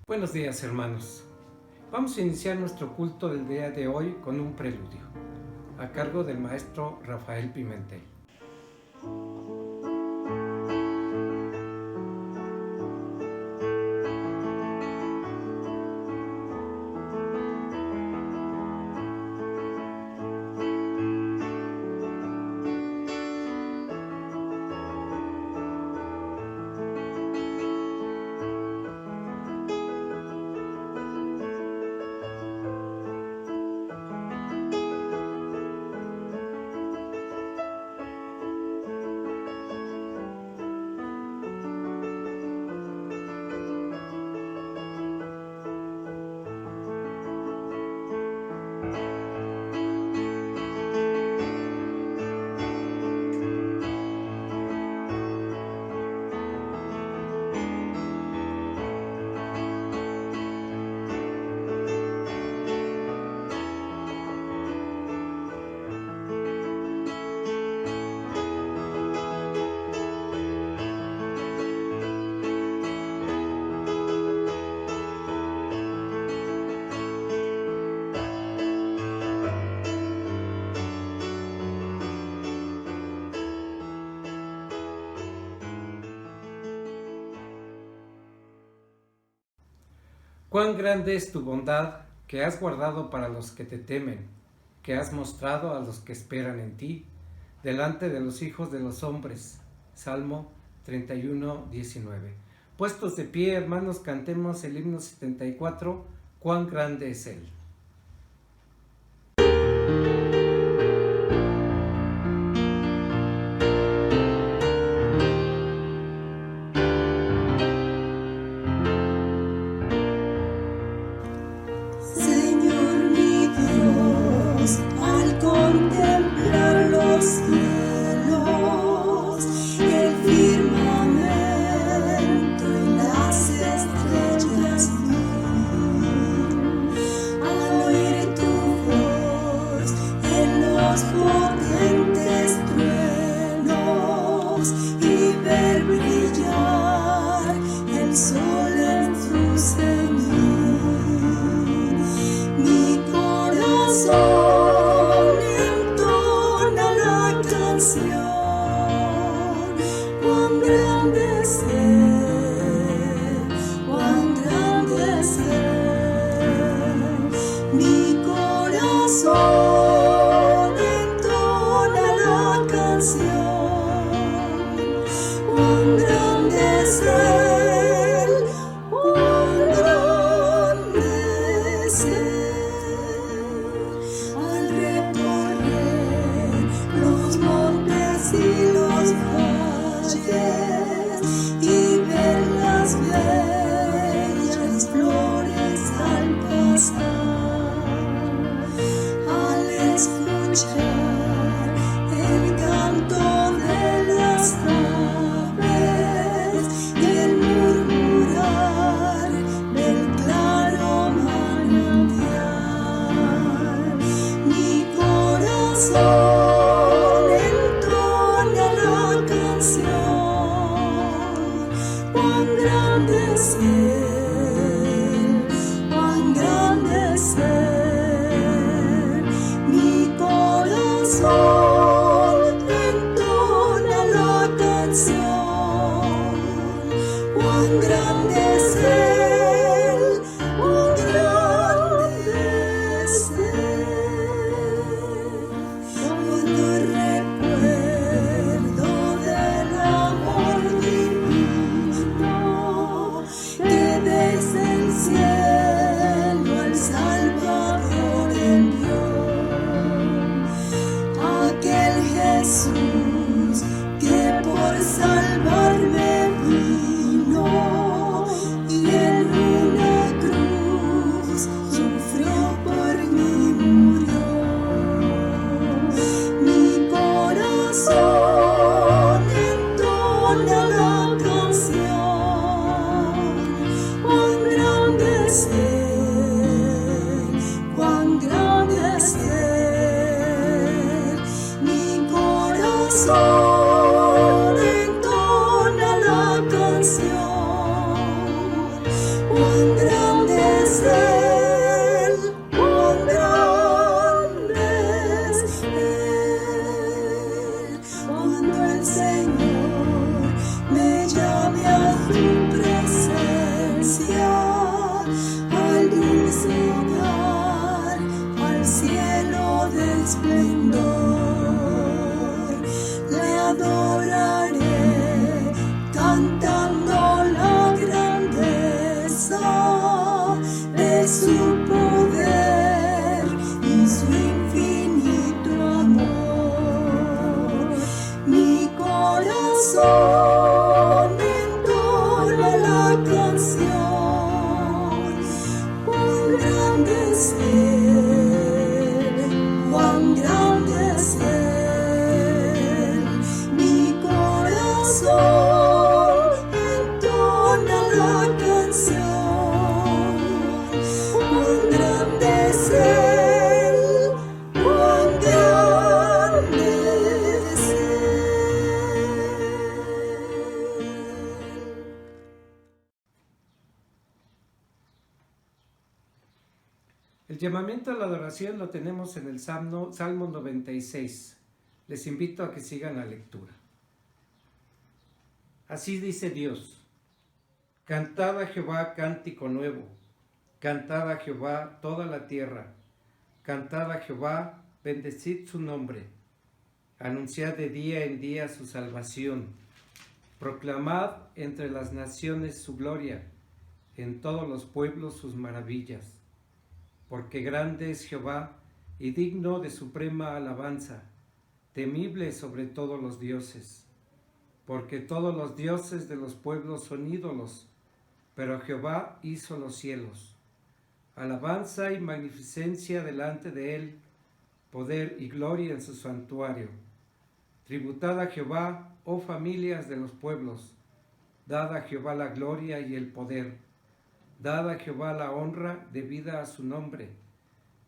Buenos días, hermanos. Vamos a iniciar nuestro culto del día de hoy con un preludio, a cargo del maestro Rafael Pimentel. Cuán grande es tu bondad que has guardado para los que te temen, que has mostrado a los que esperan en ti, delante de los hijos de los hombres. Salmo 31:19. Puestos de pie, hermanos, cantemos el himno 74, cuán grande es Él. Cuán grande canción. Cuán grande es Él, cuán grande es Él. Mi corazón entona la canción. Cuán grande es Él, cuán grande es Él. El llamamiento a la adoración lo tenemos en el Salmo 96. Les invito a que sigan la lectura. Así dice Dios: Cantad a Jehová cántico nuevo, cantad a Jehová toda la tierra, cantad a Jehová, bendecid su nombre, anunciad de día en día su salvación, proclamad entre las naciones su gloria, en todos los pueblos sus maravillas. Porque grande es Jehová y digno de suprema alabanza, temible sobre todos los dioses. Porque todos los dioses de los pueblos son ídolos, pero Jehová hizo los cielos. Alabanza y magnificencia delante de él, poder y gloria en su santuario. Tributad a Jehová, oh familias de los pueblos, dad a Jehová la gloria y el poder. Dad a Jehová la honra debida a su nombre.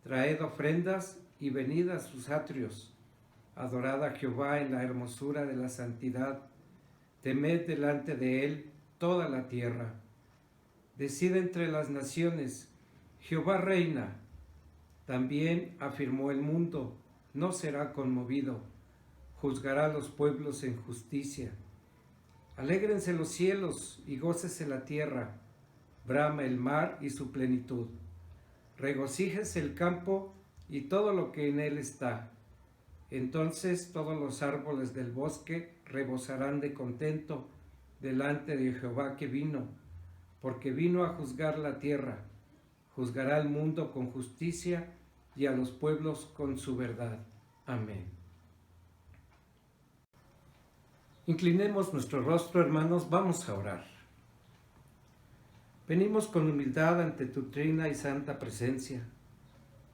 Traed ofrendas y venid a sus atrios. Adorad a Jehová en la hermosura de la santidad. Temed delante de él toda la tierra. Decid entre las naciones: Jehová reina. También afirmó el mundo, no será conmovido. Juzgará a los pueblos en justicia. Alégrense los cielos y gócese la tierra. Brama el mar y su plenitud. Regocíjese el campo y todo lo que en él está. Entonces todos los árboles del bosque rebosarán de contento delante de Jehová que vino, porque vino a juzgar la tierra. Juzgará al mundo con justicia y a los pueblos con su verdad. Amén. Inclinemos nuestro rostro, hermanos, vamos a orar. Venimos con humildad ante tu trina y santa presencia,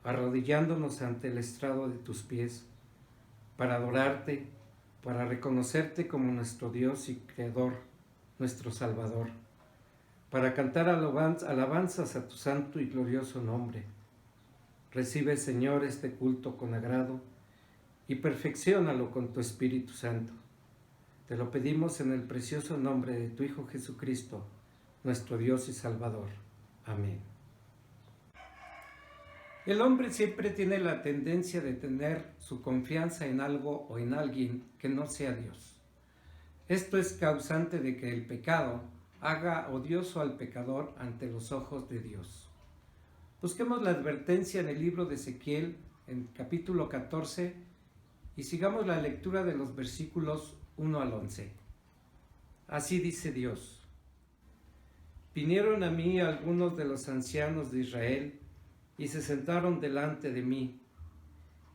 arrodillándonos ante el estrado de tus pies, para adorarte, para reconocerte como nuestro Dios y Creador, nuestro Salvador, para cantar alabanzas a tu santo y glorioso nombre. Recibe, Señor, este culto con agrado y perfecciónalo con tu Espíritu Santo. Te lo pedimos en el precioso nombre de tu Hijo Jesucristo, nuestro Dios y Salvador. Amén. El hombre siempre tiene la tendencia de tener su confianza en algo o en alguien que no sea Dios. Esto es causante de que el pecado haga odioso al pecador ante los ojos de Dios. Busquemos la advertencia en el libro de Ezequiel, en capítulo 14, y sigamos la lectura de los versículos 1 al 11. Así dice Dios: Vinieron a mí algunos de los ancianos de Israel y se sentaron delante de mí.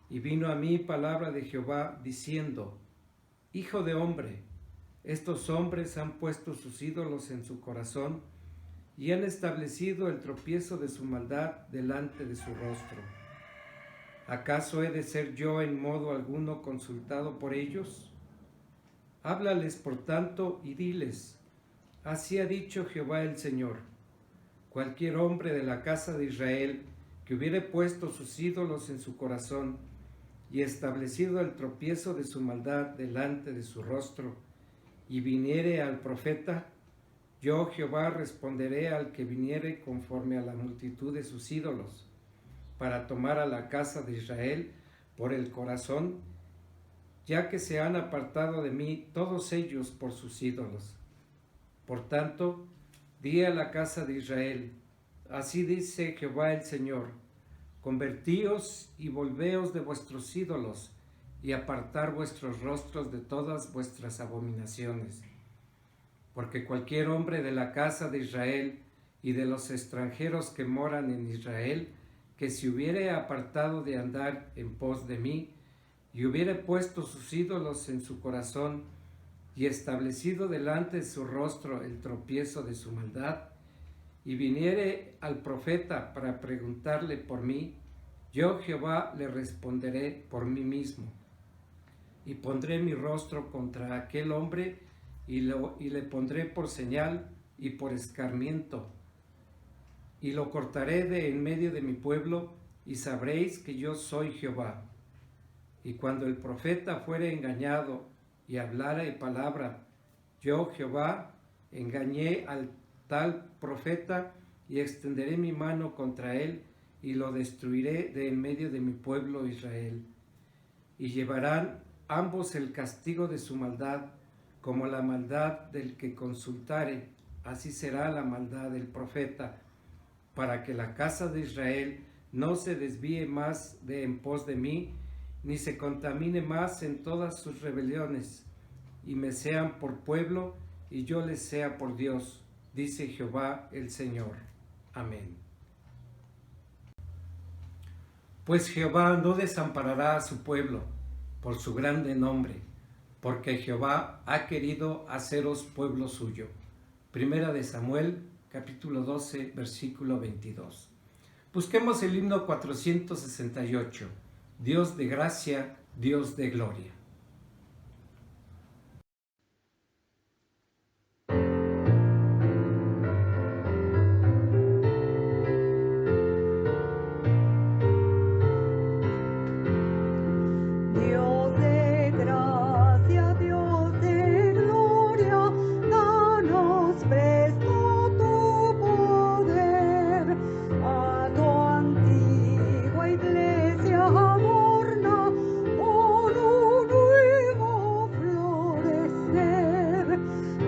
Y vino a mí palabra de Jehová diciendo: Hijo de hombre, estos hombres han puesto sus ídolos en su corazón y han establecido el tropiezo de su maldad delante de su rostro. ¿Acaso he de ser yo en modo alguno consultado por ellos? Háblales por tanto y diles: Así ha dicho Jehová el Señor: cualquier hombre de la casa de Israel que hubiere puesto sus ídolos en su corazón y establecido el tropiezo de su maldad delante de su rostro, y viniere al profeta, yo Jehová responderé al que viniere conforme a la multitud de sus ídolos, para tomar a la casa de Israel por el corazón, ya que se han apartado de mí todos ellos por sus ídolos. Por tanto, di a la casa de Israel: así dice Jehová el Señor: convertíos y volveos de vuestros ídolos, y apartar vuestros rostros de todas vuestras abominaciones. Porque cualquier hombre de la casa de Israel y de los extranjeros que moran en Israel, que se hubiere apartado de andar en pos de mí, y hubiere puesto sus ídolos en su corazón, y establecido delante de su rostro el tropiezo de su maldad, y viniere al profeta para preguntarle por mí, yo Jehová le responderé por mí mismo, y pondré mi rostro contra aquel hombre y le pondré por señal y por escarmiento, y lo cortaré de en medio de mi pueblo, y sabréis que yo soy Jehová. Y cuando el profeta fuere engañado y hablare palabra, yo Jehová engañé al tal profeta y extenderé mi mano contra él y lo destruiré de en medio de mi pueblo Israel. Y llevarán ambos el castigo de su maldad, como la maldad del que consultare, así será la maldad del profeta, para que la casa de Israel no se desvíe más de en pos de mí, ni se contamine más en todas sus rebeliones, y me sean por pueblo, y yo les sea por Dios, dice Jehová el Señor. Amén. Pues Jehová no desamparará a su pueblo por su grande nombre, porque Jehová ha querido haceros pueblo suyo. Primera de Samuel, capítulo 12, versículo 22. Busquemos el himno 468. Dios de gracia, Dios de gloria. Dios de gracia, Dios de gloria, danos presto tu poder. A tu antigua iglesia adorna con un nuevo florecer.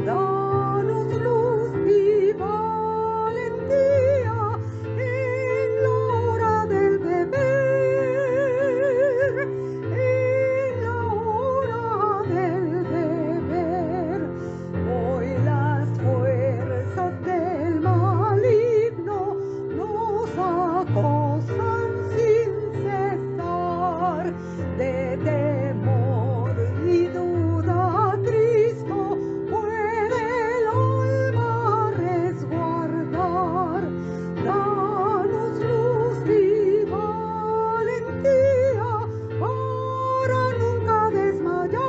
Danos luz y valentía en la hora del deber. En la hora del deber, hoy las fuerzas del maligno nos acosan sin cesar. De temor y duda Cristo puede el alma resguardar. Danos luz y valentía para nunca desmayar,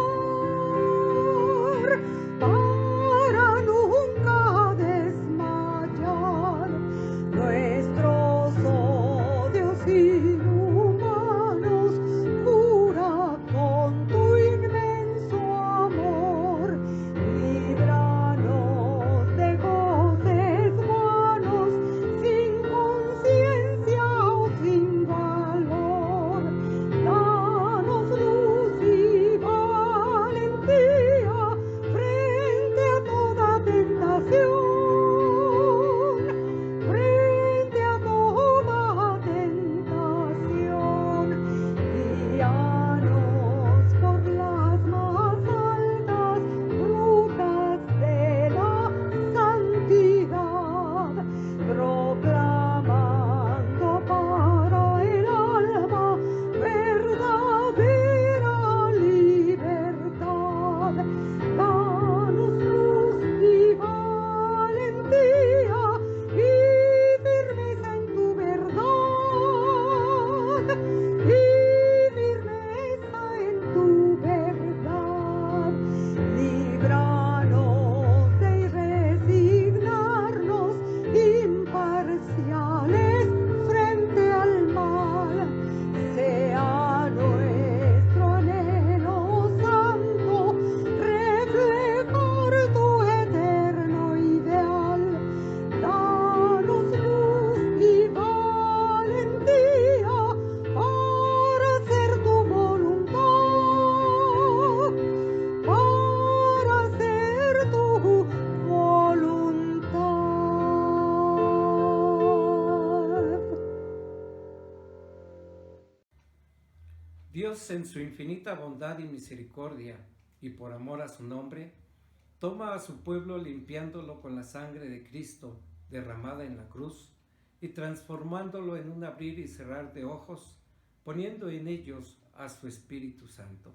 para nunca desmayar. Nuestros odios inhumanos cura con tu inmenso amor. Líbranos de goces vanos, sin conciencia o sin valor. Danos luz y valentía frente a toda tentación, frente a toda tentación. Guíanos por las más altas rutas de la santidad, proclamando para el alma verdadera libertad. Danos luz y valentía y firmeza en tu verdad, y firmeza en tu verdad. Líbranos de resignarnos imparciales frente al mal. Sea nuestro anhelo santo reflejar tu eterno ideal. Danos luz y valentía para hacer tu voluntad, para hacer tu voluntad. Dios, en su infinita bondad y misericordia, y por amor a su nombre, toma a su pueblo limpiándolo con la sangre de Cristo derramada en la cruz y transformándolo en un abrir y cerrar de ojos, poniendo en ellos a su Espíritu Santo.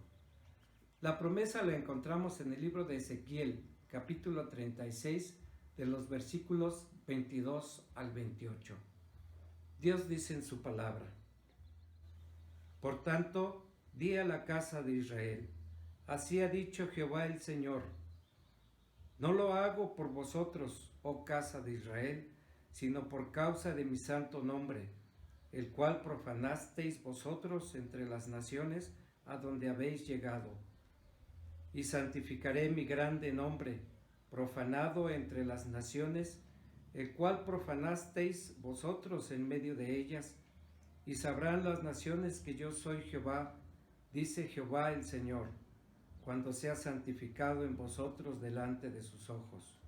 La promesa la encontramos en el libro de Ezequiel, capítulo 36, de los versículos 22 al 28. Dios dice en su palabra: Por tanto, di a la casa de Israel, así ha dicho Jehová el Señor: No lo hago por vosotros, oh casa de Israel, sino por causa de mi santo nombre, el cual profanasteis vosotros entre las naciones a donde habéis llegado. Y santificaré mi grande nombre, profanado entre las naciones, el cual profanasteis vosotros en medio de ellas, y sabrán las naciones que yo soy Jehová, dice Jehová el Señor, cuando sea santificado en vosotros delante de sus ojos.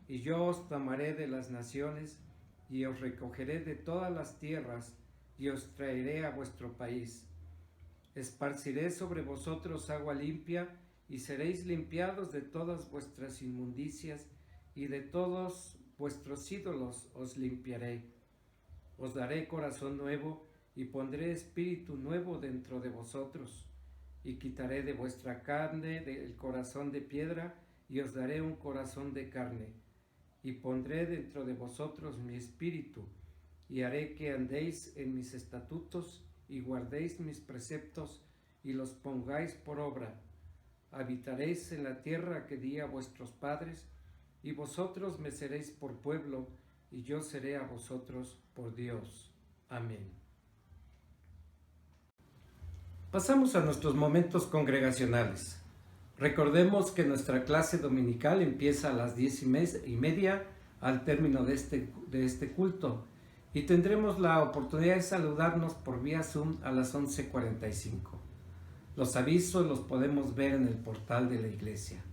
Y yo os tomaré de las naciones, y os recogeré de todas las tierras, y os traeré a vuestro país. Esparciré sobre vosotros agua limpia, y seréis limpiados de todas vuestras inmundicias, y de todos vuestros ídolos os limpiaré. Os daré corazón nuevo, y pondré espíritu nuevo dentro de vosotros, y quitaré de vuestra carne el corazón de piedra, y os daré un corazón de carne, y pondré dentro de vosotros mi espíritu, y haré que andéis en mis estatutos, y guardéis mis preceptos, y los pongáis por obra. Habitaréis en la tierra que di a vuestros padres, y vosotros me seréis por pueblo, y yo seré a vosotros por Dios. Amén. Pasamos a nuestros momentos congregacionales. Recordemos que nuestra clase dominical empieza a las 10:30 al término de este culto, y tendremos la oportunidad de saludarnos por vía Zoom a las 11:45. Los avisos los podemos ver en el portal de la iglesia.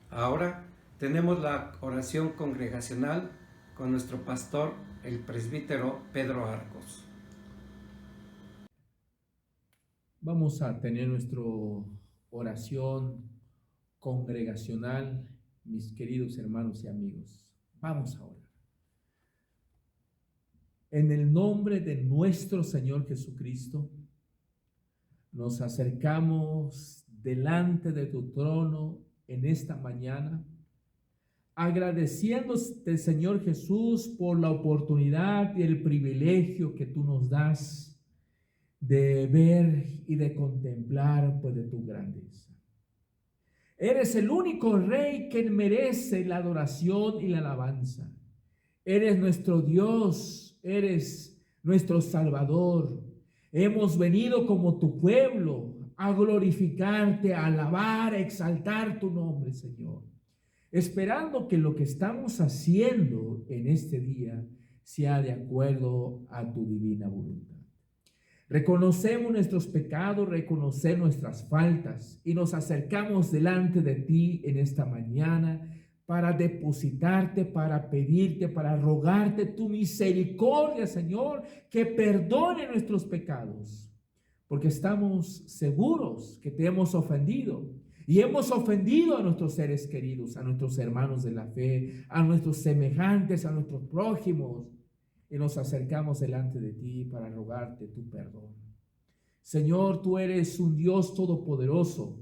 Ahora tenemos la oración congregacional con nuestro pastor, el presbítero Pedro Arcos. Vamos a tener nuestra oración congregacional, mis queridos hermanos y amigos. Vamos a orar. En el nombre de nuestro Señor Jesucristo, nos acercamos delante de tu trono en esta mañana, agradeciéndote, Señor Jesús, por la oportunidad y el privilegio que tú nos das de ver y de contemplar, pues, de tu grandeza. Eres el único Rey que merece la adoración y la alabanza. Eres nuestro Dios, eres nuestro Salvador. Hemos venido como tu pueblo a glorificarte, a alabar, a exaltar tu nombre, Señor, esperando que lo que estamos haciendo en este día sea de acuerdo a tu divina voluntad. Reconocemos nuestros pecados, reconocemos nuestras faltas y nos acercamos delante de ti en esta mañana para depositarte, para pedirte, para rogarte tu misericordia, Señor, que perdone nuestros pecados, porque estamos seguros que te hemos ofendido y hemos ofendido a nuestros seres queridos, a nuestros hermanos de la fe, a nuestros semejantes, a nuestros prójimos, y nos acercamos delante de ti para rogarte tu perdón. Señor, tú eres un Dios todopoderoso,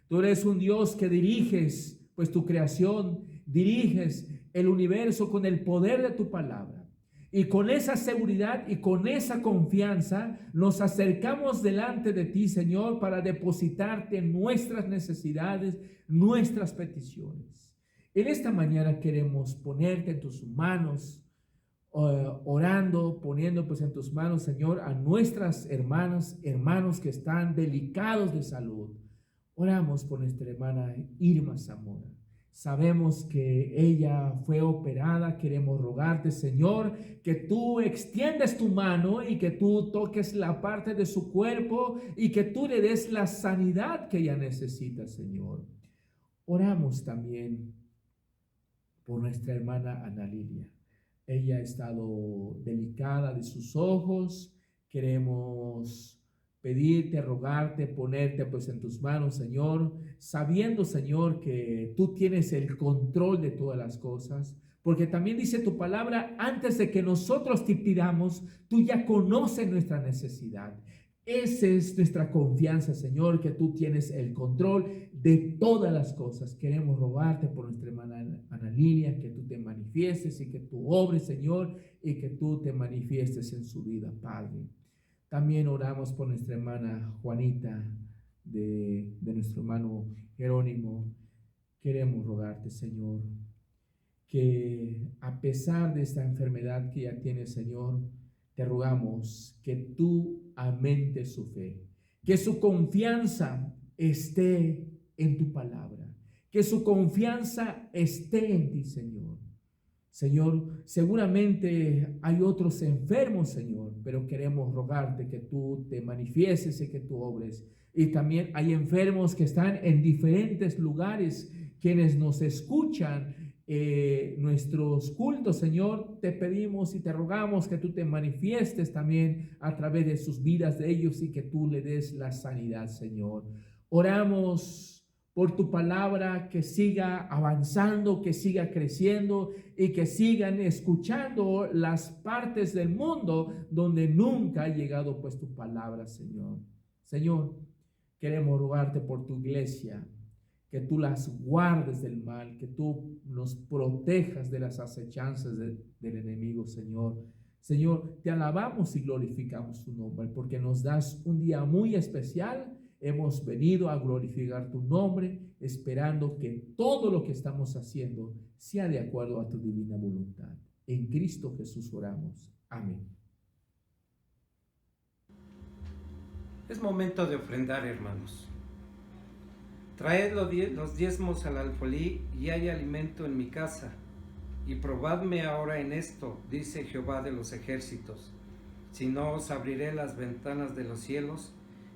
tú eres un Dios que diriges pues tu creación, diriges el universo con el poder de tu palabra. Y con esa seguridad y con esa confianza nos acercamos delante de ti, Señor, para depositarte nuestras necesidades, nuestras peticiones. En esta mañana queremos ponerte en tus manos, orando, poniendo pues en tus manos, Señor, a nuestras hermanas, hermanos que están delicados de salud. Oramos por nuestra hermana Irma Zamora. Sabemos que ella fue operada. Queremos rogarte, Señor, que tú extiendas tu mano y que tú toques la parte de su cuerpo y que tú le des la sanidad que ella necesita, Señor. Oramos también por nuestra hermana Ana Lilia. Ella ha estado delicada de sus ojos. Queremos pedirte, rogarte, ponerte pues en tus manos, Señor, sabiendo, Señor, que tú tienes el control de todas las cosas, porque también dice tu palabra, antes de que nosotros te pidamos, tú ya conoces nuestra necesidad. Esa es nuestra confianza, Señor, que tú tienes el control de todas las cosas. Queremos rogarte por nuestra hermana Ana Lilia, que tú te manifiestes y que tú obres, Señor, y que tú te manifiestes en su vida, Padre. También oramos por nuestra hermana Juanita, de nuestro hermano Jerónimo. Queremos rogarte, Señor, que a pesar de esta enfermedad que ya tiene, Señor, te rogamos que tú aumentes su fe, que su confianza esté en tu palabra, que su confianza esté en ti, Señor. Señor, seguramente hay otros enfermos, Señor, pero queremos rogarte que tú te manifiestes y que tú obres. Y también hay enfermos que están en diferentes lugares, quienes nos escuchan nuestros cultos, Señor. Te pedimos y te rogamos que tú te manifiestes también a través de sus vidas de ellos y que tú le des la sanidad, Señor. Oramos por tu palabra, que siga avanzando, que siga creciendo y que sigan escuchando las partes del mundo donde nunca ha llegado pues tu palabra, Señor. Señor, queremos rogarte por tu iglesia, que tú las guardes del mal, que tú nos protejas de las acechanzas del enemigo, Señor. Señor, te alabamos y glorificamos tu nombre, porque nos das un día muy especial. Hemos venido a glorificar tu nombre, esperando que todo lo que estamos haciendo sea de acuerdo a tu divina voluntad. En Cristo Jesús oramos. Amén. Es momento de ofrendar, hermanos. Traed los diezmos al alfolí y hay alimento en mi casa. Y probadme ahora en esto, dice Jehová de los ejércitos. Si no, os abriré las ventanas de los cielos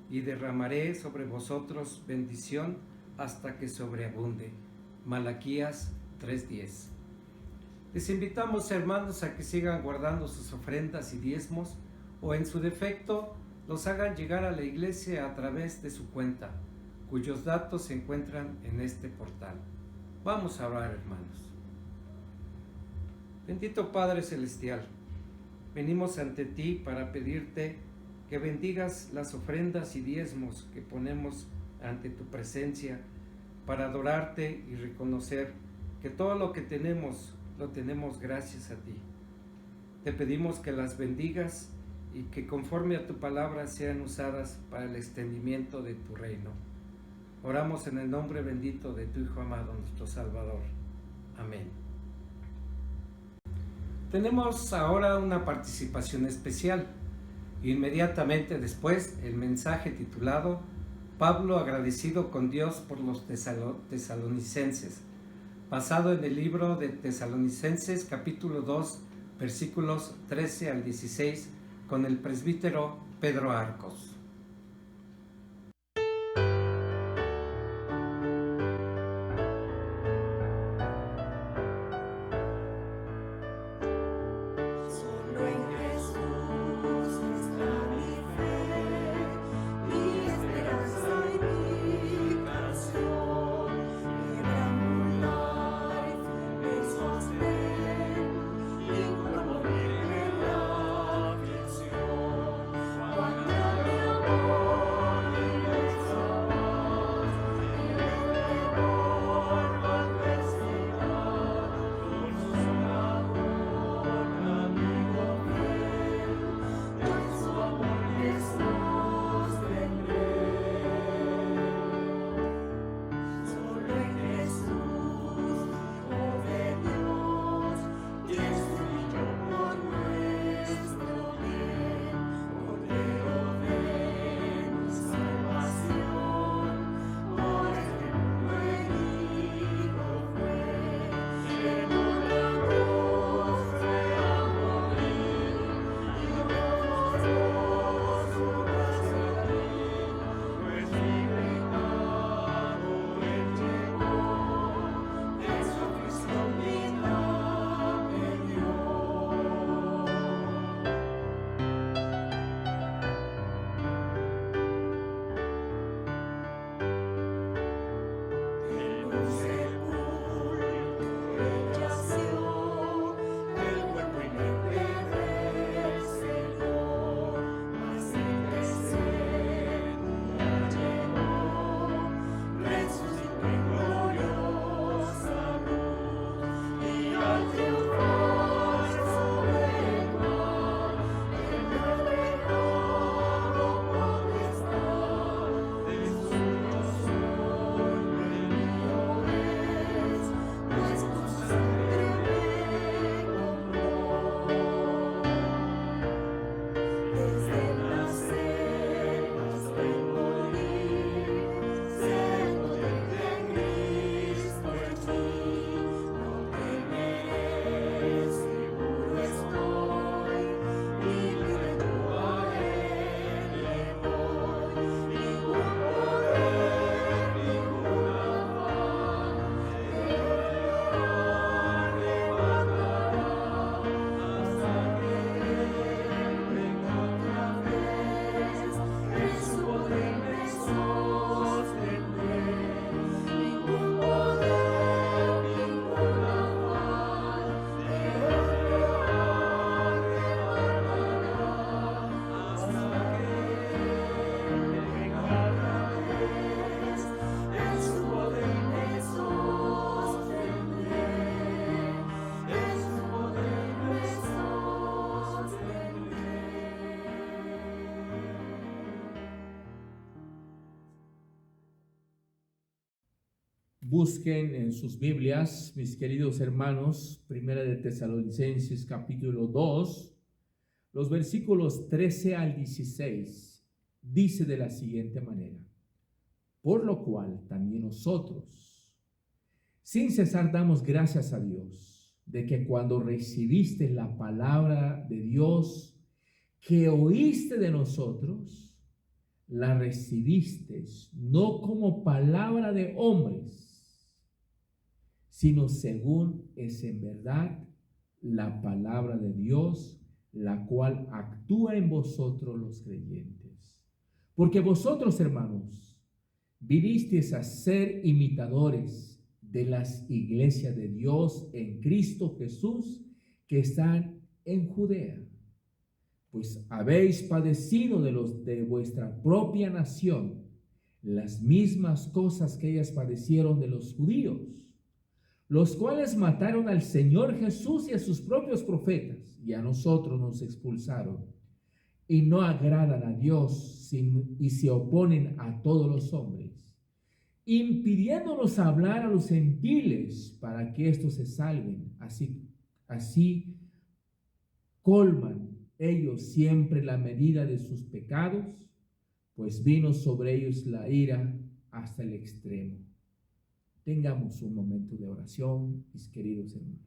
y derramaré sobre vosotros bendición hasta que sobreabunde. Malaquías 3:10. Les invitamos, hermanos, a que sigan guardando sus ofrendas y diezmos, o en su defecto los hagan llegar a la iglesia a través de su cuenta, cuyos datos se encuentran en este portal. Vamos a orar, hermanos. Bendito Padre Celestial, venimos ante ti para pedirte que bendigas las ofrendas y diezmos que ponemos ante tu presencia para adorarte y reconocer que todo lo que tenemos, lo tenemos gracias a ti. Te pedimos que las bendigas y que conforme a tu palabra sean usadas para el extendimiento de tu reino. Oramos en el nombre bendito de tu Hijo amado, nuestro Salvador. Amén. Tenemos ahora una participación especial. Inmediatamente después, el mensaje titulado Pablo agradecido con Dios por los tesalonicenses, basado en el libro de Tesalonicenses capítulo 2, versículos 13 al 16, con el presbítero Pedro Arcos. Cuando busquen en sus Biblias, mis queridos hermanos, Primera de Tesalonicenses capítulo 2, los versículos 13 al 16, dice de la siguiente manera: por lo cual también nosotros, sin cesar, damos gracias a Dios, de que cuando recibiste la palabra de Dios que oíste de nosotros, la recibiste no como palabra de hombres, sino según es en verdad la palabra de Dios, la cual actúa en vosotros los creyentes. Porque vosotros, hermanos, vinisteis a ser imitadores de las iglesias de Dios en Cristo Jesús que están en Judea, pues habéis padecido de los de vuestra propia nación las mismas cosas que ellas padecieron de los judíos, los cuales mataron al Señor Jesús y a sus propios profetas, y a nosotros nos expulsaron, y no agradan a Dios y se oponen a todos los hombres, impidiéndonos hablar a los gentiles para que éstos se salven. Así colman ellos siempre la medida de sus pecados, pues vino sobre ellos la ira hasta el extremo. Tengamos un momento de oración, mis queridos hermanos.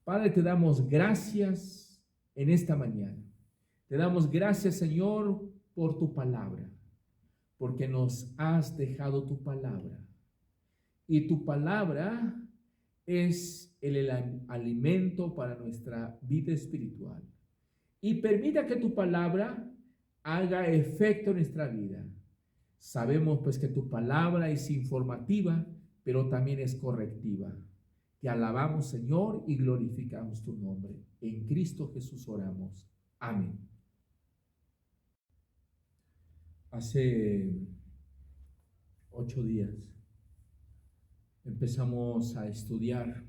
Padre, te damos gracias en esta mañana. Te damos gracias, Señor, por tu palabra, porque nos has dejado tu palabra. Y tu palabra es el alimento para nuestra vida espiritual. Y permita que tu palabra haga efecto en nuestra vida. Sabemos pues que tu palabra es informativa, pero también es correctiva. Te alabamos, Señor, y glorificamos tu nombre. En Cristo Jesús oramos. Amén. Hace 8 días empezamos a estudiar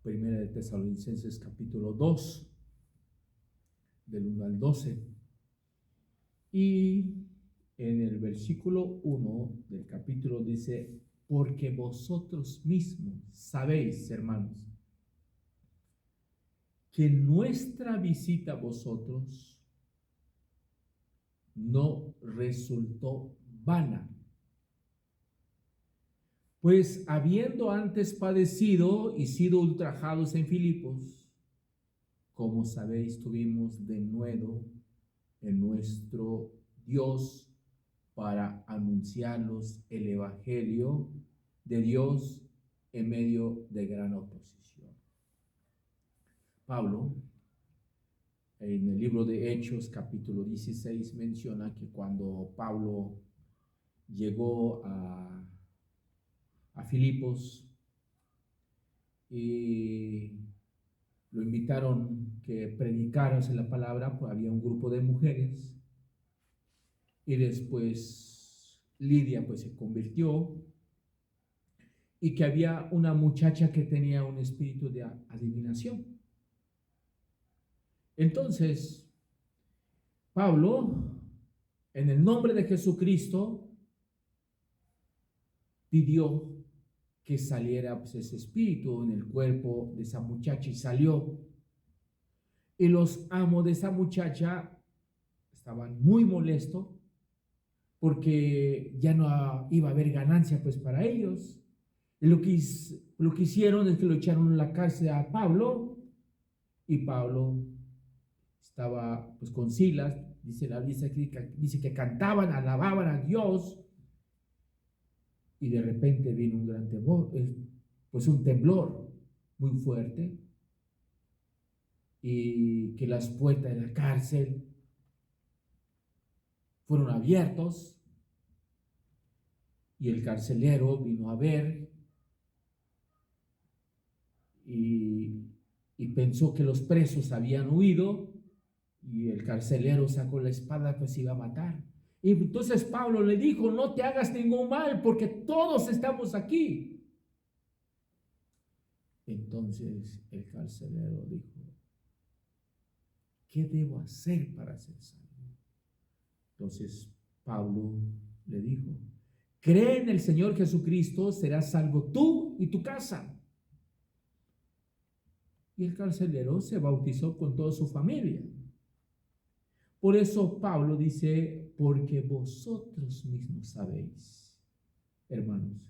Primera de Tesalonicenses capítulo 2, del 1 al 12. Y en el versículo 1 del capítulo dice: porque vosotros mismos sabéis, hermanos, que nuestra visita a vosotros no resultó vana. Pues habiendo antes padecido y sido ultrajados en Filipos, como sabéis, tuvimos denuedo en nuestro Dios para anunciarlos el evangelio de Dios en medio de gran oposición. Pablo, en el libro de Hechos, capítulo 16, menciona que cuando Pablo llegó a Filipos y lo invitaron que predicara la palabra, pues había un grupo de mujeres, y después Lidia pues se convirtió, y que había una muchacha que tenía un espíritu de adivinación. Entonces Pablo, en el nombre de Jesucristo, pidió que saliera pues ese espíritu en el cuerpo de esa muchacha, y salió. Y los amos de esa muchacha estaban muy molestos porque ya no iba a haber ganancia pues para ellos. Y lo que hicieron es que lo echaron en la cárcel a Pablo, y Pablo estaba pues con Silas, dice que cantaban, alababan a Dios, y de repente vino un gran temblor, pues un temblor muy fuerte, y que las puertas de la cárcel fueron abiertos, y el carcelero vino a ver y pensó que los presos habían huido, y el carcelero sacó la espada, pues iba a matar. Y entonces Pablo le dijo: no te hagas ningún mal, porque todos estamos aquí. Entonces el carcelero dijo: ¿qué debo hacer para ser salvo? Entonces Pablo le dijo: cree en el Señor Jesucristo, serás salvo tú y tu casa. Y el carcelero se bautizó con toda su familia. Por eso Pablo dice, porque vosotros mismos sabéis, hermanos,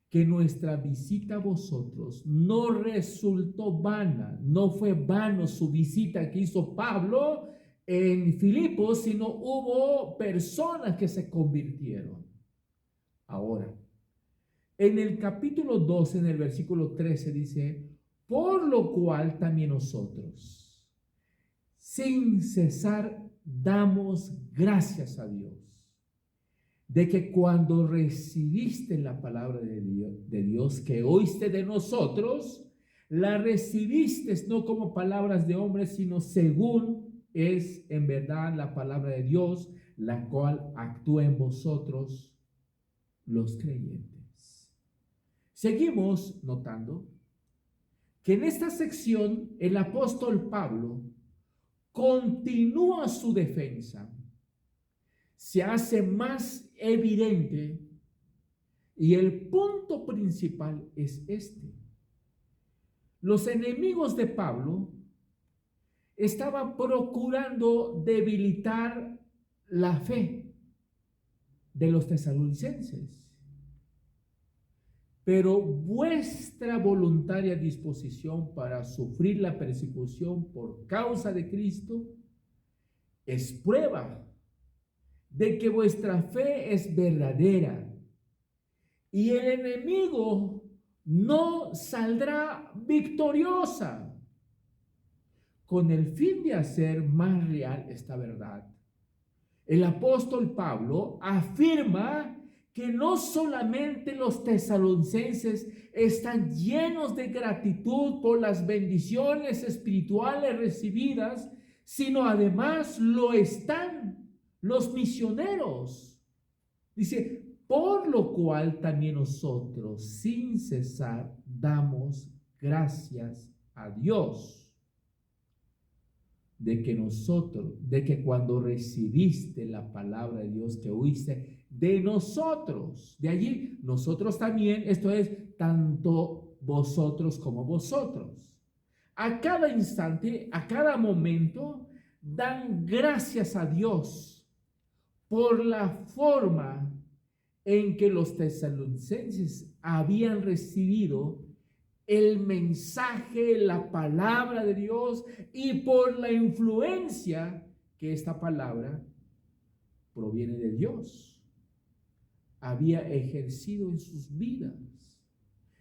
que nuestra visita a vosotros no resultó vana, no fue vano su visita que hizo Pablo en Filipos, sino hubo personas que se convirtieron. Ahora, en el capítulo 12, en el versículo 13 dice, por lo cual también nosotros, sin cesar, damos gracias a Dios, de que cuando recibiste la palabra de Dios que oíste de nosotros, la recibiste no como palabras de hombres, sino según es en verdad la palabra de Dios, la cual actúa en vosotros los creyentes. Seguimos notando que en esta sección el apóstol Pablo continúa su defensa, se hace más evidente y el punto principal es este. Los enemigos de Pablo estaban procurando debilitar la fe de los tesalonicenses. Pero vuestra voluntaria disposición para sufrir la persecución por causa de Cristo es prueba de que vuestra fe es verdadera y el enemigo no saldrá victoriosa, con el fin de hacer más real esta verdad. El apóstol Pablo afirma que no solamente los tesalonicenses están llenos de gratitud por las bendiciones espirituales recibidas, sino además lo están los misioneros. Dice, por lo cual también nosotros sin cesar damos gracias a Dios de que cuando recibiste la palabra de Dios que oíste de nosotros, de allí nosotros también, esto es, tanto vosotros como vosotros, a cada instante, a cada momento, dan gracias a Dios por la forma en que los tesalonicenses habían recibido el mensaje, la palabra de Dios y por la influencia que esta palabra proviene de Dios había ejercido en sus vidas.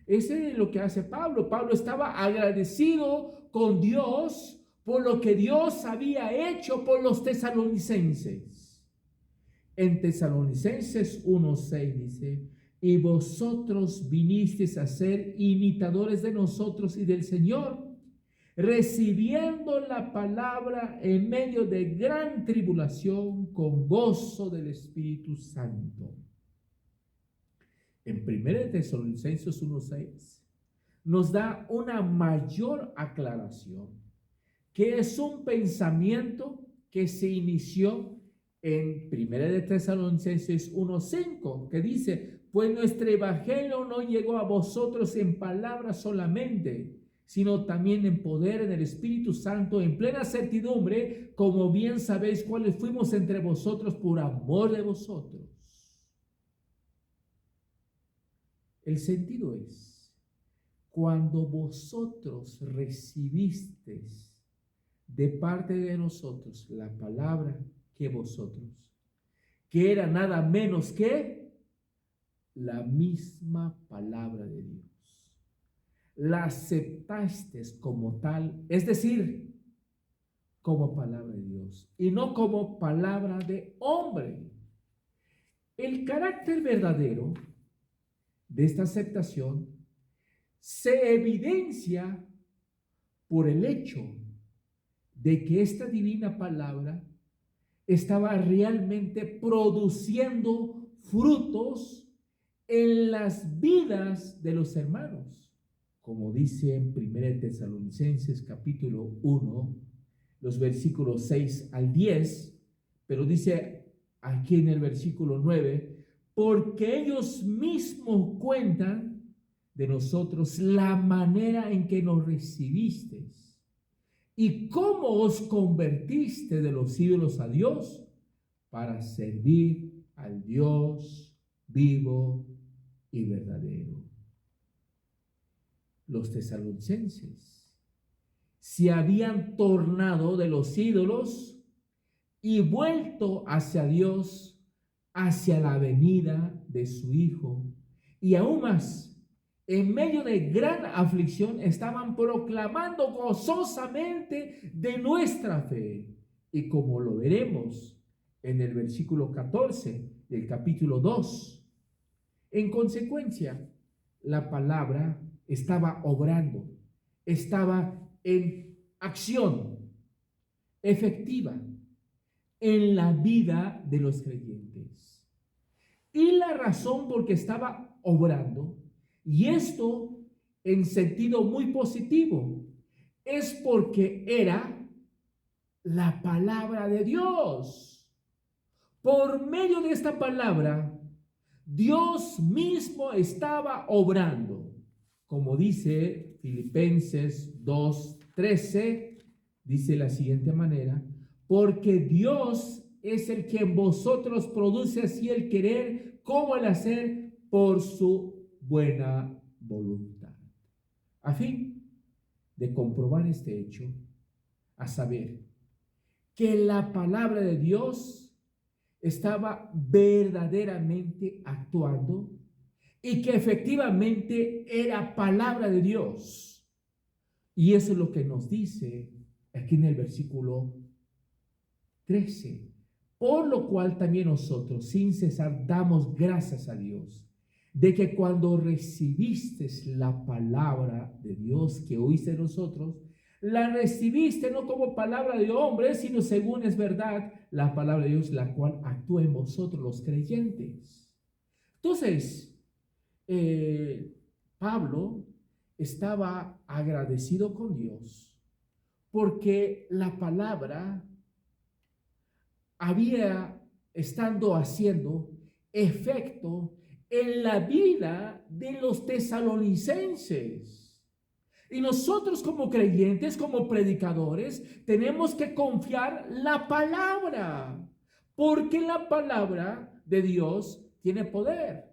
Ese es lo que hace Pablo. Pablo estaba agradecido con Dios por lo que Dios había hecho por los tesalonicenses. En Tesalonicenses 1:6 dice, y vosotros vinisteis a ser imitadores de nosotros y del Señor, recibiendo la palabra en medio de gran tribulación con gozo del Espíritu Santo. En 1 Tesalonicenses 1:6 nos da una mayor aclaración, que es un pensamiento que se inició en 1 Tesalonicenses 1:5, que dice, pues nuestro evangelio no llegó a vosotros en palabras solamente, sino también en poder, en el Espíritu Santo, en plena certidumbre, como bien sabéis cuáles fuimos entre vosotros por amor de vosotros. El sentido es, cuando vosotros recibisteis de parte de nosotros la palabra que vosotros, que era nada menos que la misma palabra de Dios, la aceptasteis como tal, es decir, como palabra de Dios y no como palabra de hombre. El carácter verdadero de esta aceptación se evidencia por el hecho de que esta divina palabra estaba realmente produciendo frutos en las vidas de los hermanos, como dice en 1 Tesalonicenses capítulo 1, los versículos 6 al 10, pero dice aquí en el versículo 9, porque ellos mismos cuentan de nosotros la manera en que nos recibisteis y cómo os convertiste de los ídolos a Dios para servir al Dios vivo y verdadero. Los tesalonicenses se habían tornado de los ídolos y vuelto hacia Dios, hacia la venida de su Hijo. Y aún más, en medio de gran aflicción, estaban proclamando gozosamente de nuestra fe. Y como lo veremos en el versículo 14 del capítulo 2, en consecuencia, la palabra estaba obrando, estaba en acción efectiva en la vida de los creyentes. Y la razón por que estaba obrando, y esto en sentido muy positivo, es porque era la palabra de Dios. Por medio de esta palabra, Dios mismo estaba obrando. Como dice Filipenses 2:13, dice de la siguiente manera: porque Dios es el que en vosotros produce así el querer como el hacer por su buena voluntad. A fin de comprobar este hecho, a saber, que la palabra de Dios estaba verdaderamente actuando y que efectivamente era palabra de Dios. Y eso es lo que nos dice aquí en el versículo 13. Por lo cual también nosotros sin cesar damos gracias a Dios de que cuando recibiste la palabra de Dios que oíste de nosotros, la recibiste no como palabra de hombre, sino según es verdad la palabra de Dios, la cual actúa en vosotros los creyentes. Entonces, Pablo estaba agradecido con Dios porque la palabra había estado haciendo efecto en la vida de los tesalonicenses. Y nosotros como creyentes, como predicadores, tenemos que confiar la palabra, porque la palabra de Dios tiene poder.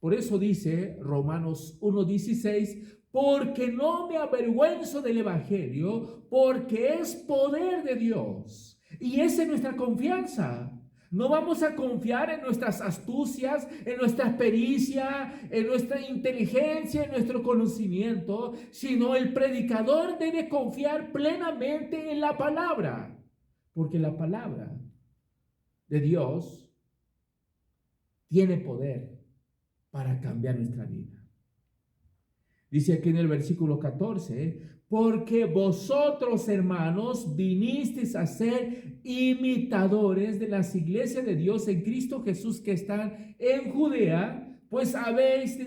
Por eso dice Romanos 1:16, porque no me avergüenzo del evangelio, porque es poder de Dios. Y esa es nuestra confianza. No vamos a confiar en nuestras astucias, en nuestra pericia, en nuestra inteligencia, en nuestro conocimiento, sino el predicador debe confiar plenamente en la palabra, porque la palabra de Dios tiene poder para cambiar nuestra vida. Dice aquí en el versículo 14, porque vosotros, hermanos, vinisteis a ser imitadores de las iglesias de Dios en Cristo Jesús que están en Judea, pues habéis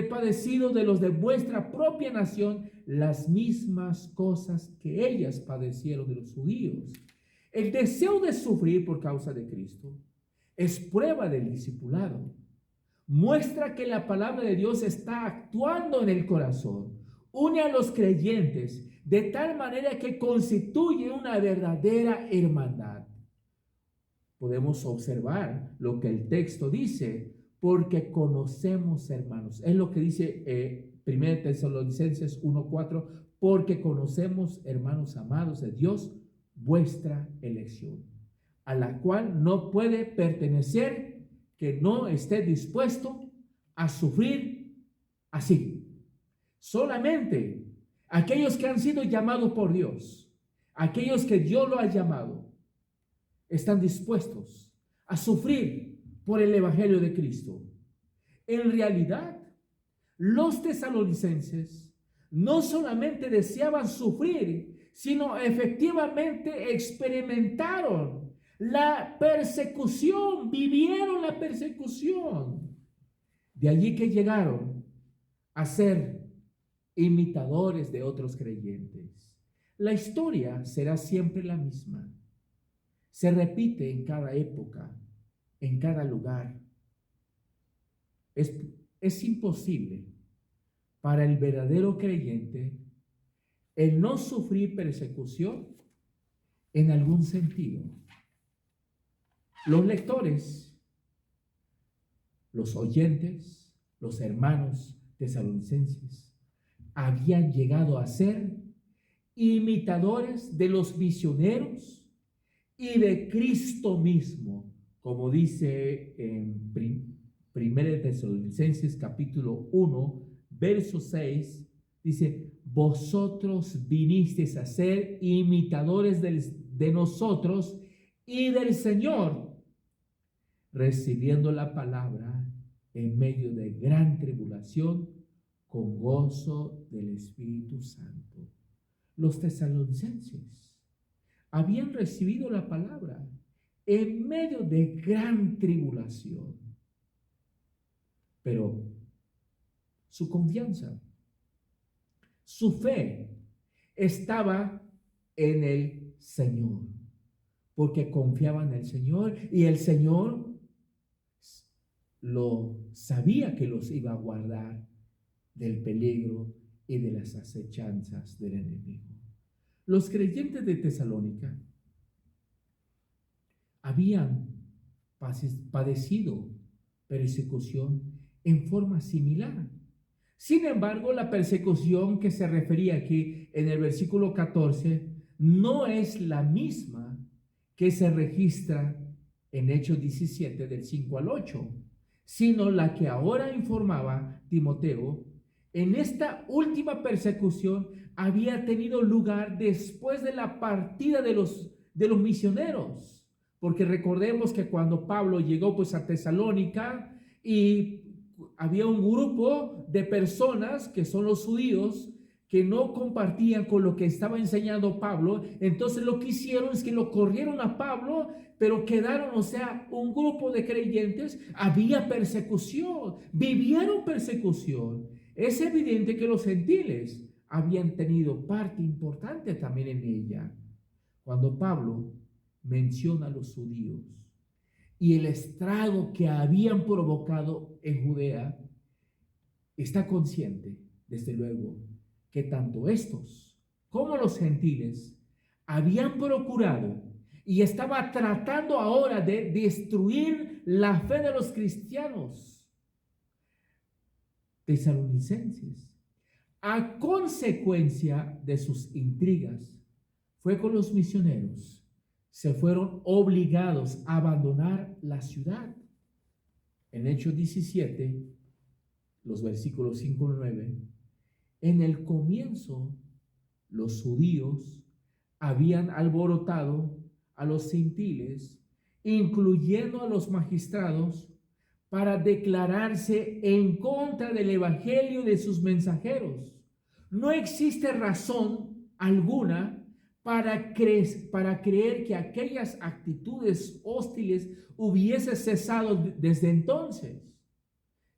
padecido de los de vuestra propia nación las mismas cosas que ellas padecieron de los judíos. El deseo de sufrir por causa de Cristo es prueba del discipulado. Muestra que la palabra de Dios está actuando en el corazón. Une a los creyentes de tal manera que constituye una verdadera hermandad. Podemos observar lo que el texto dice, porque conocemos, hermanos. Es lo que dice 1 Tesalonicenses 1:4, porque conocemos, hermanos amados de Dios, vuestra elección, a la cual no puede pertenecer que no esté dispuesto a sufrir así. Solamente aquellos que han sido llamados por Dios, aquellos que Dios lo ha llamado, están dispuestos a sufrir por el evangelio de Cristo. En realidad, los tesalonicenses no solamente deseaban sufrir, sino efectivamente experimentaron la persecución, vivieron la persecución. De allí que llegaron a ser imitadores de otros creyentes. La historia será siempre la misma. Se repite en cada época. en cada lugar. Es imposible para el verdadero creyente el no sufrir persecución en algún sentido. Los lectores, los oyentes, los hermanos tesalonicenses habían llegado a ser imitadores de los misioneros y de Cristo mismo, como dice en 1 Tesalonicenses capítulo 1, verso 6, dice: vosotros vinisteis a ser imitadores de nosotros y del Señor, recibiendo la palabra en medio de gran tribulación, con gozo del Espíritu Santo. Los tesalonicenses habían recibido la palabra en medio de gran tribulación, pero su confianza, su fe estaba en el Señor, porque confiaban en el Señor y el Señor lo sabía que los iba a guardar del peligro y de las acechanzas del enemigo. Los creyentes de Tesalónica habían padecido persecución en forma similar. Sin embargo, la persecución que se refería aquí en el versículo 14 no es la misma que se registra en Hechos 17 del 5 al 8, sino la que ahora informaba Timoteo. En esta última persecución había tenido lugar después de la partida de los misioneros, porque recordemos que cuando Pablo llegó pues a Tesalónica y había un grupo de personas que son los judíos que no compartían con lo que estaba enseñando Pablo, entonces lo que hicieron es que lo corrieron a Pablo, pero quedaron, o sea, un grupo de creyentes. Había persecución, vivieron persecución. Es evidente que los gentiles habían tenido parte importante también en ella. Cuando Pablo menciona a los judíos y el estrago que habían provocado en Judea, está consciente, desde luego, que tanto estos como los gentiles habían procurado y estaba tratando ahora de destruir la fe de los cristianos tesalonicenses. A consecuencia de sus intrigas, fue con los misioneros, se fueron obligados a abandonar la ciudad. En Hechos 17, los versículos 5 al 9, en el comienzo los judíos habían alborotado a los gentiles, incluyendo a los magistrados, para declararse en contra del evangelio de sus mensajeros. No existe razón alguna para creer que aquellas actitudes hostiles hubiesen cesado desde entonces.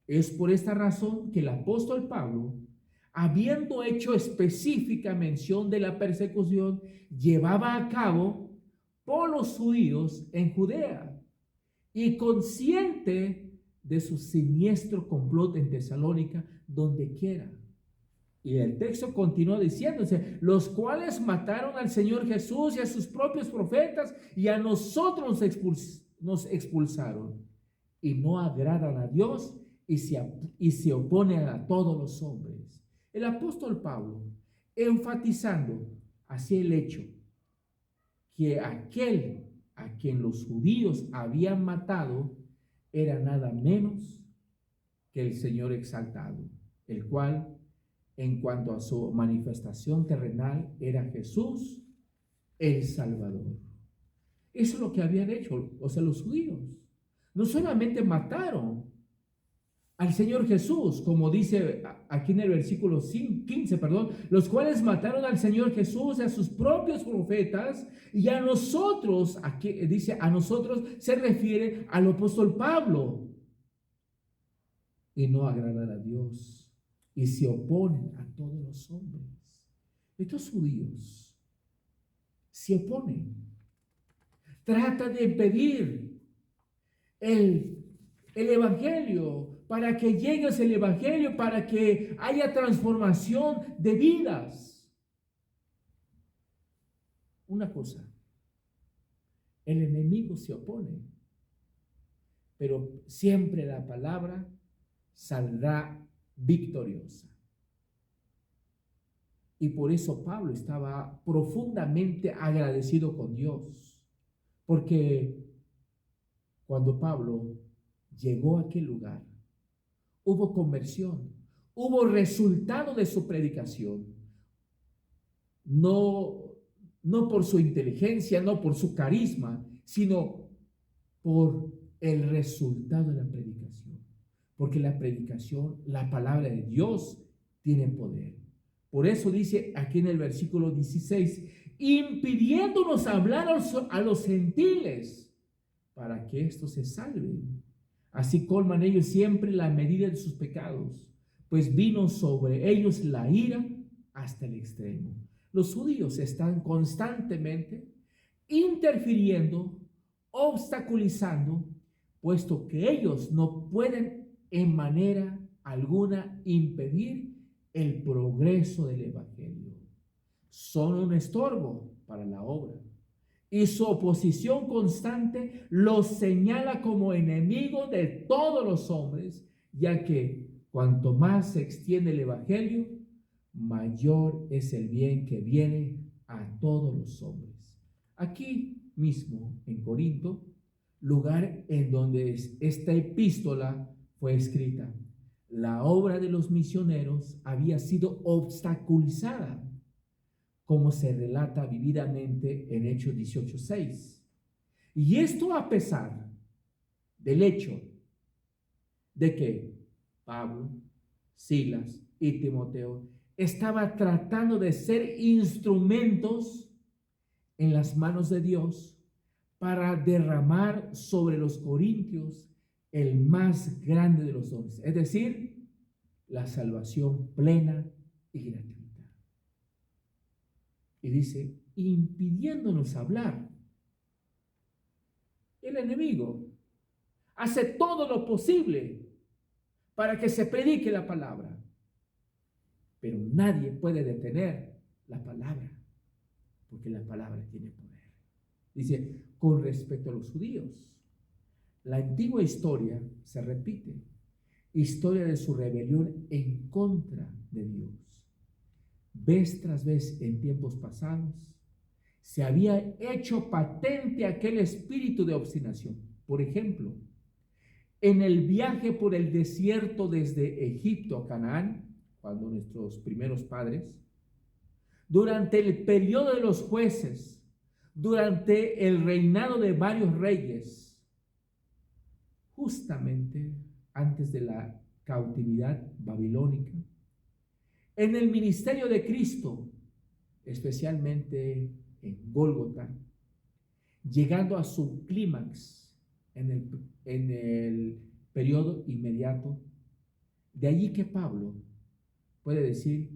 Es por esta razón que el apóstol Pablo, habiendo hecho específica mención de la persecución llevaba a cabo por los judíos en Judea, y consciente de su siniestro complot en Tesalónica, donde quiera. Y el texto continúa diciéndose: los cuales mataron al Señor Jesús y a sus propios profetas, y a nosotros nos expulsaron, y no agradan a Dios, y se oponen a todos los hombres. El apóstol Pablo, enfatizando así el hecho que aquel a quien los judíos habían matado era nada menos que el Señor exaltado, el cual, en cuanto a su manifestación terrenal, era Jesús el Salvador. Eso es lo que habían hecho, o sea, los judíos. No solamente mataron al Señor Jesús, como dice aquí en el versículo 15, los cuales mataron al Señor Jesús y a sus propios profetas, y a nosotros, aquí dice a nosotros, se refiere al apóstol Pablo, y no agradan a Dios, y se oponen a todos los hombres. Estos judíos se oponen, tratan de impedir el Evangelio, para que llegues el Evangelio, para que haya transformación de vidas. Una cosa, el enemigo se opone, pero siempre la palabra saldrá victoriosa. Y por eso Pablo estaba profundamente agradecido con Dios, porque cuando Pablo llegó a aquel lugar, hubo conversión, hubo resultado de su predicación. No por su inteligencia, no por su carisma, sino por el resultado de la predicación. Porque la predicación, la palabra de Dios, tiene poder. Por eso dice aquí en el versículo 16, impidiéndonos hablar a los gentiles, para que éstos se salven. Así colman ellos siempre la medida de sus pecados, pues vino sobre ellos la ira hasta el extremo. Los judíos están constantemente interfiriendo, obstaculizando, puesto que ellos no pueden en manera alguna impedir el progreso del Evangelio. Son un estorbo para la obra. Y su oposición constante los señala como enemigo de todos los hombres, ya que cuanto más se extiende el Evangelio, mayor es el bien que viene a todos los hombres. Aquí mismo, en Corinto, lugar en donde esta epístola fue escrita, la obra de los misioneros había sido obstaculizada, como se relata vividamente en Hechos 18:6. Y esto a pesar del hecho de que Pablo, Silas y Timoteo estaban tratando de ser instrumentos en las manos de Dios para derramar sobre los corintios el más grande de los dones, es decir, la salvación plena y gratuita. Y dice, impidiéndonos hablar. El enemigo hace todo lo posible para que se predique la palabra, pero nadie puede detener la palabra, porque la palabra tiene poder. Dice, con respecto a los judíos, la antigua historia se repite, historia de su rebelión en contra de Dios. Vez tras vez en tiempos pasados, se había hecho patente aquel espíritu de obstinación. Por ejemplo, en el viaje por el desierto desde Egipto a Canaán, cuando nuestros primeros padres, durante el periodo de los jueces, durante el reinado de varios reyes, justamente antes de la cautividad babilónica, en el ministerio de Cristo, especialmente en Gólgota, llegando a su clímax en el periodo inmediato, de allí que Pablo puede decir,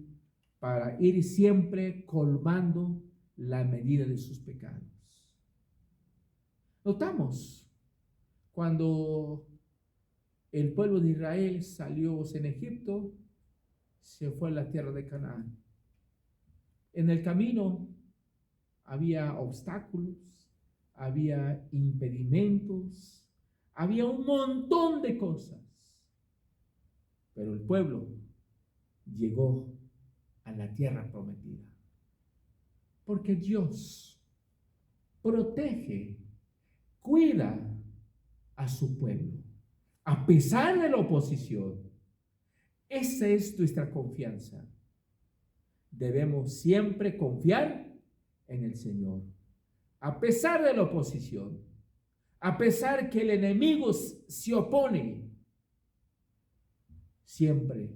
para ir siempre colmando la medida de sus pecados. Notamos cuando el pueblo de Israel salió en Egipto, se fue a la tierra de Canaán. En el camino había obstáculos, había impedimentos, había un montón de cosas. Pero el pueblo llegó a la tierra prometida. Porque Dios protege, cuida a su pueblo, a pesar de la oposición. Esa es nuestra confianza. Debemos siempre confiar en el Señor, a pesar de la oposición, a pesar que el enemigo se opone, siempre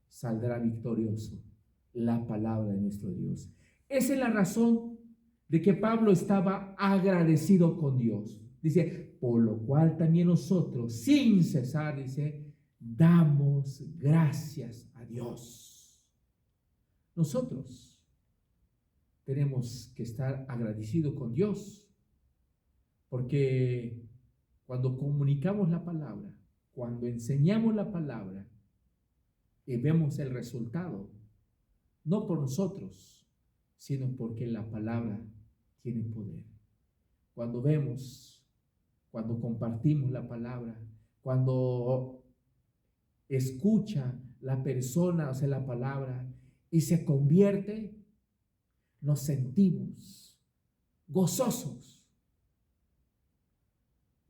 saldrá victorioso la palabra de nuestro Dios. Esa es la razón de que Pablo estaba agradecido con Dios. Dice, por lo cual también nosotros, sin cesar, dice, damos gracias a Dios. Nosotros tenemos que estar agradecidos con Dios, porque cuando comunicamos la palabra, cuando enseñamos la palabra y vemos el resultado, no por nosotros, sino porque la palabra tiene poder. Cuando vemos, cuando compartimos la palabra, cuando escucha la persona, o sea, la palabra, y se convierte, nos sentimos gozosos.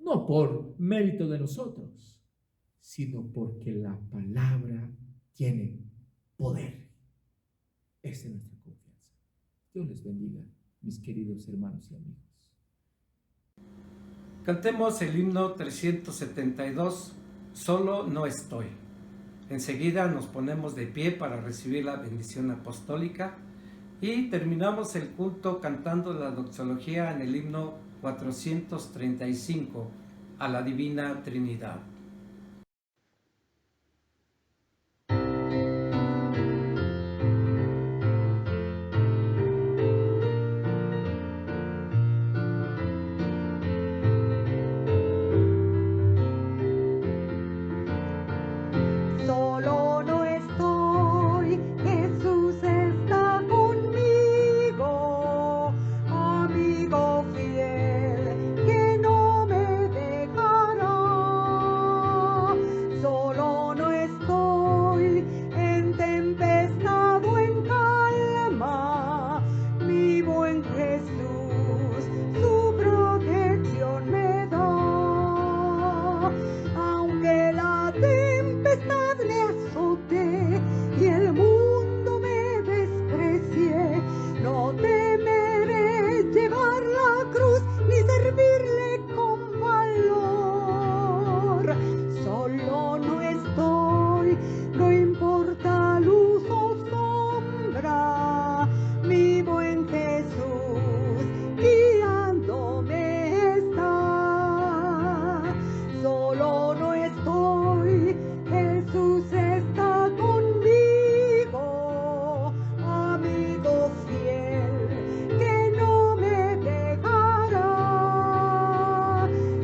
No por mérito de nosotros, sino porque la palabra tiene poder. Esa es nuestra confianza. Dios les bendiga, mis queridos hermanos y amigos. Cantemos el himno 372, Solo no estoy. Enseguida nos ponemos de pie para recibir la bendición apostólica y terminamos el culto cantando la doxología en el himno 435 a la Divina Trinidad. Solo no estoy, Jesús está conmigo, amigo fiel que no me dejará. Solo no estoy en tempestad o en calma, mi buen Jesús su protección me da. Aunque la tempestad me azote y el mundo me desprecie, no temeré llevar la cruz ni servirle con valor. Solo no estoy, no importa luz o sombra, mi buen Jesús guiándome está. Solo no estoy, Jesús está conmigo, amigo fiel que no me dejará.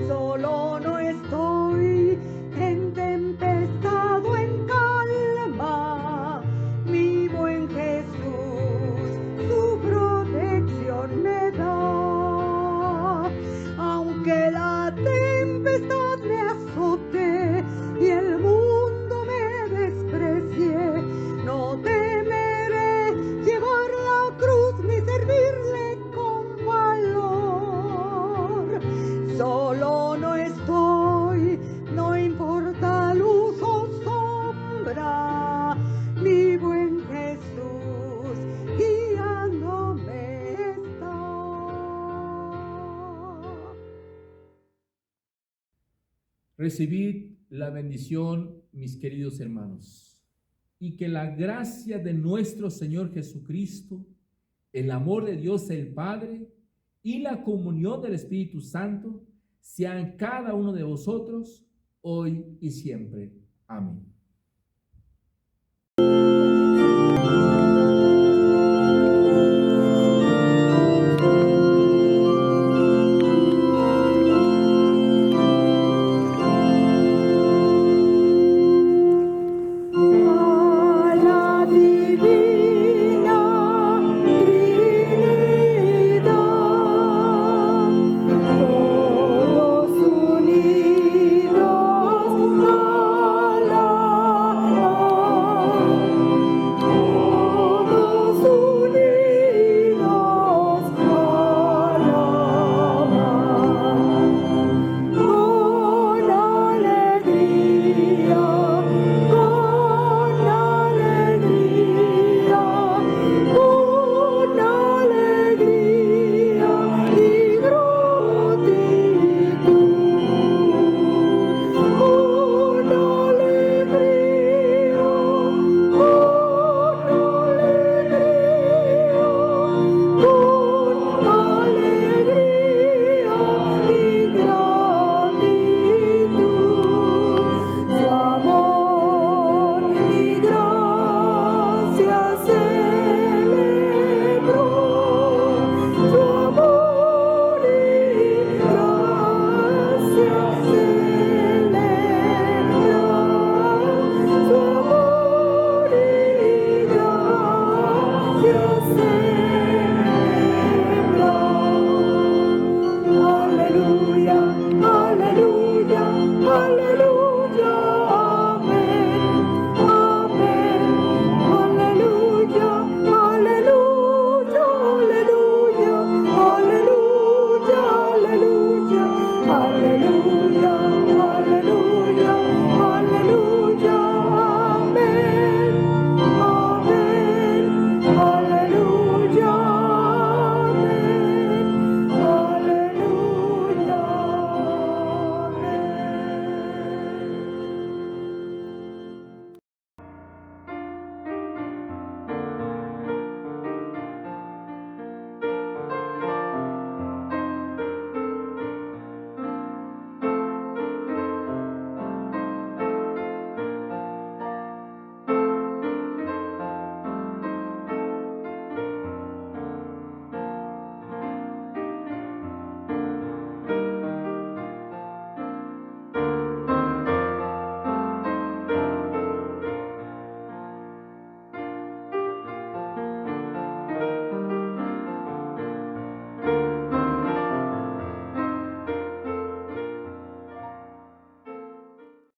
Solo no estoy en tempestad o en calma, mi buen Jesús su protección me da. Aunque la tempestad me azote y el mundo me desprecie, no temeré llevar la cruz ni servirle con valor. Solo no estoy, no importa luz o sombra, mi buen Jesús guiándome está. Recibid la bendición, mis queridos hermanos, y que la gracia de nuestro Señor Jesucristo, el amor de Dios el Padre y la comunión del Espíritu Santo sean cada uno de vosotros hoy y siempre. Amén.